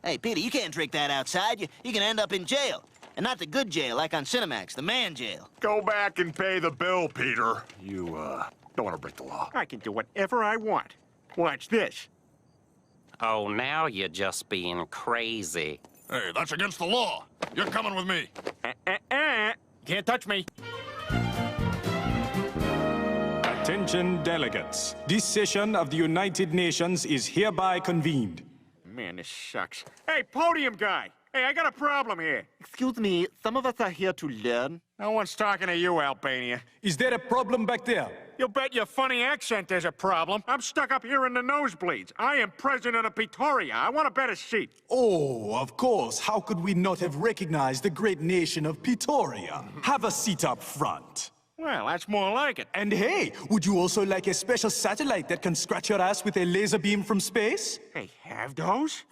Hey, Peter, you can't drink that outside. You can end up in jail. And not the good jail, like on Cinemax, the man jail. Go back and pay the bill, Peter. You, don't want to break the law. I can do whatever I want. Watch this. Oh, now you're just being crazy. Hey, that's against the law. You're coming with me. Can't touch me. Attention delegates. This session of the United Nations is hereby convened. Man, this sucks. Hey, podium guy. Hey, I got a problem here. Excuse me, some of us are here to learn. No one's talking to you, Albania. Is there a problem back there? You bet your funny accent there's a problem. I'm stuck up here in the nosebleeds. I am president of Pretoria. I want a better seat. Oh, of course. How could we not have recognized the great nation of Pretoria? Have a seat up front. Well, that's more like it. And hey, would you also like a special satellite that can scratch your ass with a laser beam from space? Hey, have those?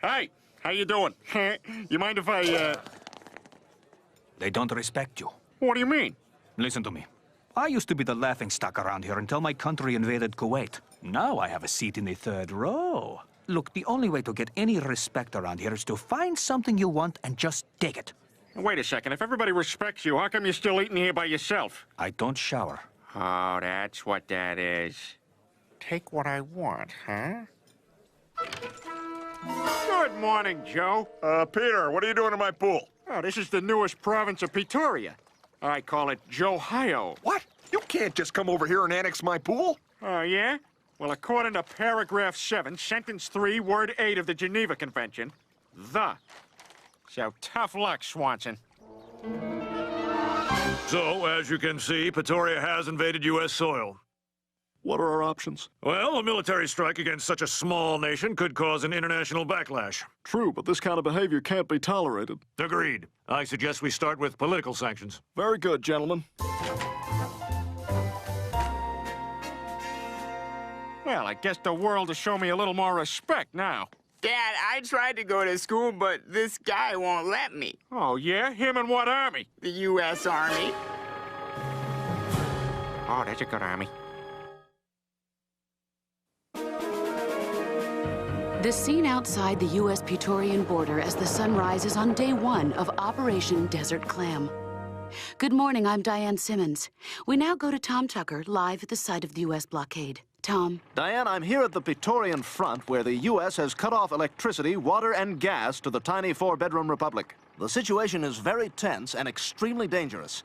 Hey, how you doing? You mind if I, They don't respect you. What do you mean? Listen to me. I used to be the laughingstock around here until my country invaded Kuwait. Now I have a seat in the third row. Look, the only way to get any respect around here is to find something you want and just take it. Wait a second. If everybody respects you, how come you're still eating here by yourself? I don't shower. Oh, that's what that is. Take what I want, huh? Good morning, Joe. Peter, what are you doing in my pool? Oh, this is the newest province of Pretoria. I call it Johio. What? You can't just come over here and annex my pool. Oh, yeah? Well, according to paragraph 7, sentence 3, word 8 of the Geneva Convention, the. So tough luck, Swanson. So, as you can see, Pretoria has invaded U.S. soil. What are our options? Well, a military strike against such a small nation could cause an international backlash. True, but this kind of behavior can't be tolerated. Agreed. I suggest we start with political sanctions. Very good, gentlemen. Well, I guess the world will show me a little more respect now. Dad, I tried to go to school, but this guy won't let me. Oh, yeah? Him in what army? The U.S. Army. Oh, that's a good army. The scene outside the U.S. Praetorian border as the sun rises on day 1 of Operation Desert Clam. Good morning, I'm Diane Simmons. We now go to Tom Tucker, live at the site of the U.S. blockade. Tom. Diane, I'm here at the Praetorian front where the U.S. has cut off electricity, water, and gas to the tiny 4-bedroom republic. The situation is very tense and extremely dangerous.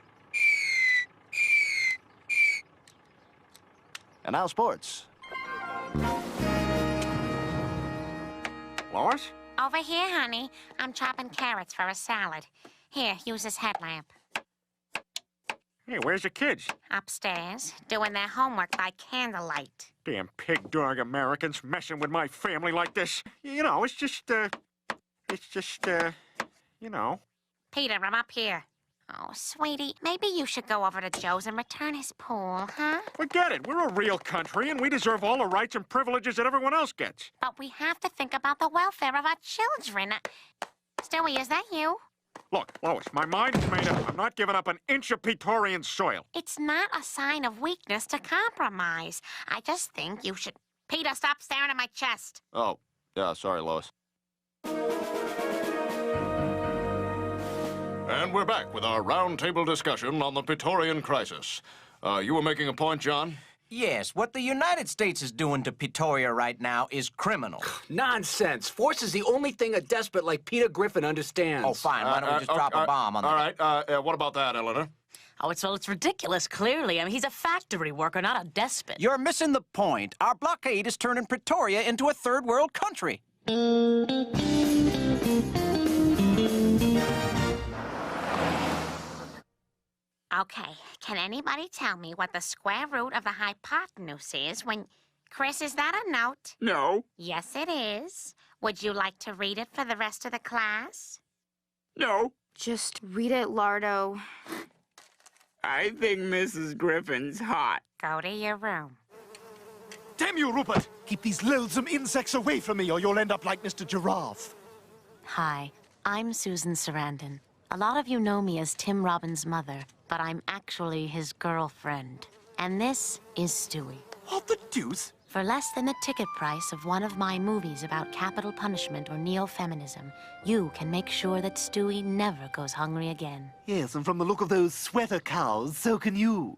And now sports. Lois? Over here, honey. I'm chopping carrots for a salad. Here, use this headlamp. Hey, where's the kids? Upstairs, doing their homework by candlelight. Damn pig-dog Americans messing with my family like this. You know, it's just, you know. Peter, I'm up here. Oh, sweetie, maybe you should go over to Joe's and return his pool, huh? Forget it. We're a real country, and we deserve all the rights and privileges that everyone else gets. But we have to think about the welfare of our children. Stewie, is that you? Look, Lois, my mind is made up. I'm not giving up an inch of Praetorian soil. It's not a sign of weakness to compromise. I just think you should... Peter, stop staring at my chest. Oh, yeah, sorry, Lois. And we're back with our roundtable discussion on the Praetorian crisis. You were making a point, John? Yes, what the United States is doing to Pretoria right now is criminal. Nonsense. Force is the only thing a despot like Peter Griffin understands. Oh, fine. Why don't we just drop a bomb on them? All right. What about that, Eleanor? Oh, it's ridiculous, clearly. I mean, he's a factory worker, not a despot. You're missing the point. Our blockade is turning Pretoria into a third world country. Okay, can anybody tell me what the square root of the hypotenuse is when... Chris, is that a note? No. Yes, it is. Would you like to read it for the rest of the class? No. Just read it, Lardo. I think Mrs. Griffin's hot. Go to your room. Damn you, Rupert! Keep these loathsome insects away from me or you'll end up like Mr. Giraffe. Hi, I'm Susan Sarandon. A lot of you know me as Tim Robbins' mother, but I'm actually his girlfriend. And this is Stewie. What the deuce? For less than the ticket price of one of my movies about capital punishment or neo-feminism, you can make sure that Stewie never goes hungry again. Yes, and from the look of those sweater cows, so can you.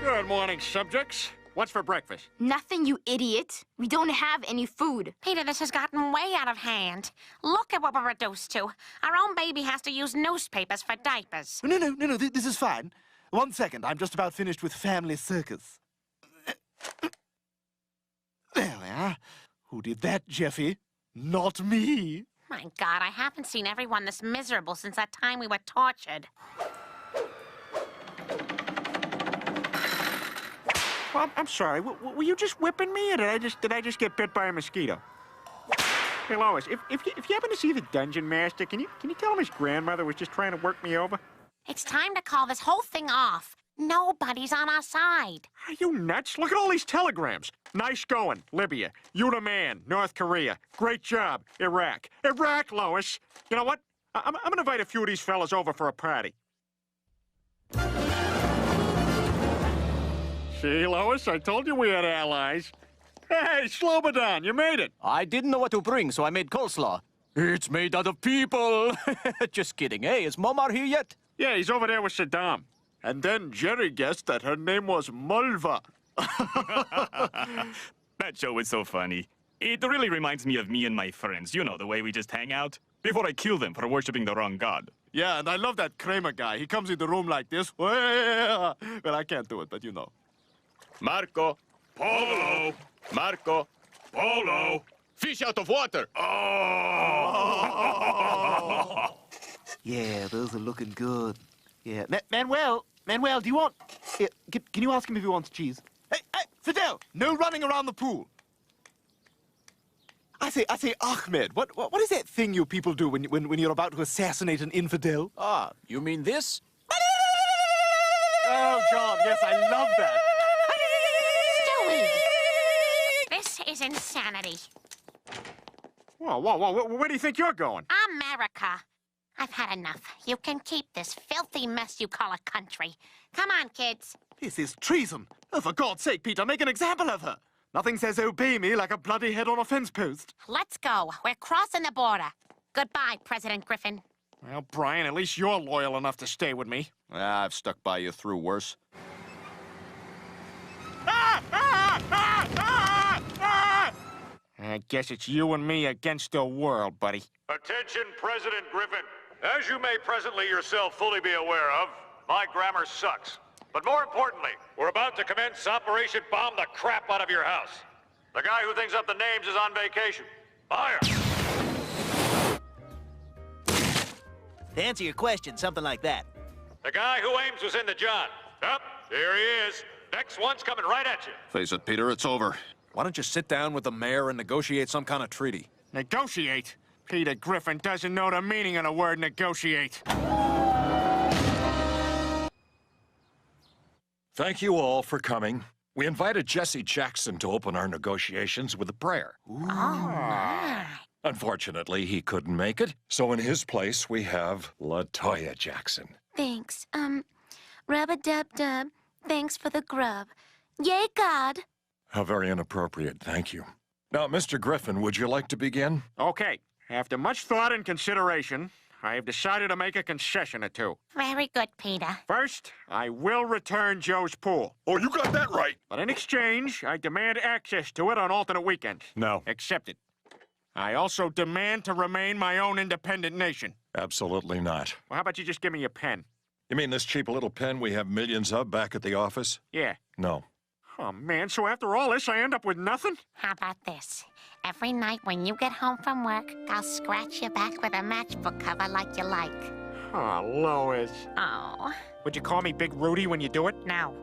Good morning, subjects. What's for breakfast? Nothing, you idiot. We don't have any food. Peter, this has gotten way out of hand. Look at what we're reduced to. Our own baby has to use newspapers for diapers. No, this is fine. 1 second, I'm just about finished with Family Circus. There we are. Who did that, Jeffy? Not me. My God, I haven't seen everyone this miserable since that time we were tortured. Well, I'm sorry. Were you just whipping me, or did I just get bit by a mosquito? Hey, Lois, if you happen to see the dungeon master, can you tell him his grandmother was just trying to work me over? It's time to call this whole thing off. Nobody's on our side. Are you nuts? Look at all these telegrams. Nice going, Libya. You the man, North Korea. Great job, Iraq. Iraq, Lois. You know what? I'm gonna invite a few of these fellas over for a party. See, Lois, I told you we had allies. Hey, Slobodan, you made it. I didn't know what to bring, so I made coleslaw. It's made out of people. Just kidding. Hey, is Momar here yet? Yeah, he's over there with Saddam. And then Jerry guessed that her name was Mulva. That show was so funny. It really reminds me of me and my friends. You know, the way we just hang out. Before I kill them for worshipping the wrong god. Yeah, and I love that Kramer guy. He comes in the room like this. Well, I can't do it, but you know. Marco. Polo. Marco. Polo. Fish out of water. Oh. Yeah, those are looking good. Yeah. Manuel, do you want... Here, can you ask him if he wants cheese? Hey, Fidel, no running around the pool. I say, Ahmed, what is that thing you people do when you're about to assassinate an infidel? Ah, you mean this? Oh, John, yes, I love that. Stewie! This is insanity. Whoa, where do you think you're going? America. I've had enough. You can keep this filthy mess you call a country. Come on, kids. This is treason. Oh, for God's sake, Peter, make an example of her. Nothing says obey me like a bloody head on a fence post. Let's go. We're crossing the border. Goodbye, President Griffin. Well, Brian, at least you're loyal enough to stay with me. I've stuck by you through worse. I guess it's you and me against the world, buddy. Attention, President Griffin. As you may presently yourself fully be aware of, my grammar sucks. But more importantly, we're about to commence Operation Bomb the Crap Out of Your House. The guy who thinks up the names is on vacation. Fire! To answer your question, something like that. The guy who aims was in the John. Up, there he is. Next one's coming right at you. Face it, Peter, it's over. Why don't you sit down with the mayor and negotiate some kind of treaty? Negotiate? Peter Griffin doesn't know the meaning of the word negotiate. Thank you all for coming. We invited Jesse Jackson to open our negotiations with a prayer. Oh, my. Unfortunately, he couldn't make it, so in his place, we have LaToya Jackson. Thanks. Rub-a-dub-dub. Thanks for the grub. Yay, God. How very inappropriate, thank you. Now, Mr. Griffin, would you like to begin? Okay. After much thought and consideration, I have decided to make a concession or two. Very good, Peter. First, I will return Joe's pool. Oh, you got that right. But in exchange, I demand access to it on alternate weekends. No. Accepted. I also demand to remain my own independent nation. Absolutely not. Well, how about you just give me your pen? You mean this cheap little pen we have millions of back at the office? Yeah. No. Oh, man, so after all this, I end up with nothing? How about this? Every night when you get home from work, I'll scratch your back with a matchbook cover like you like. Oh, Lois. Oh. Would you call me Big Rudy when you do it? No.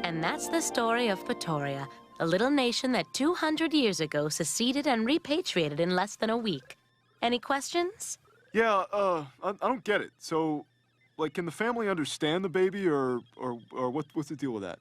And that's the story of Pretoria, a little nation that 200 years ago seceded and repatriated in less than a week. Any questions? Yeah, I don't get it. So, like, can the family understand the baby, or what's the deal with that?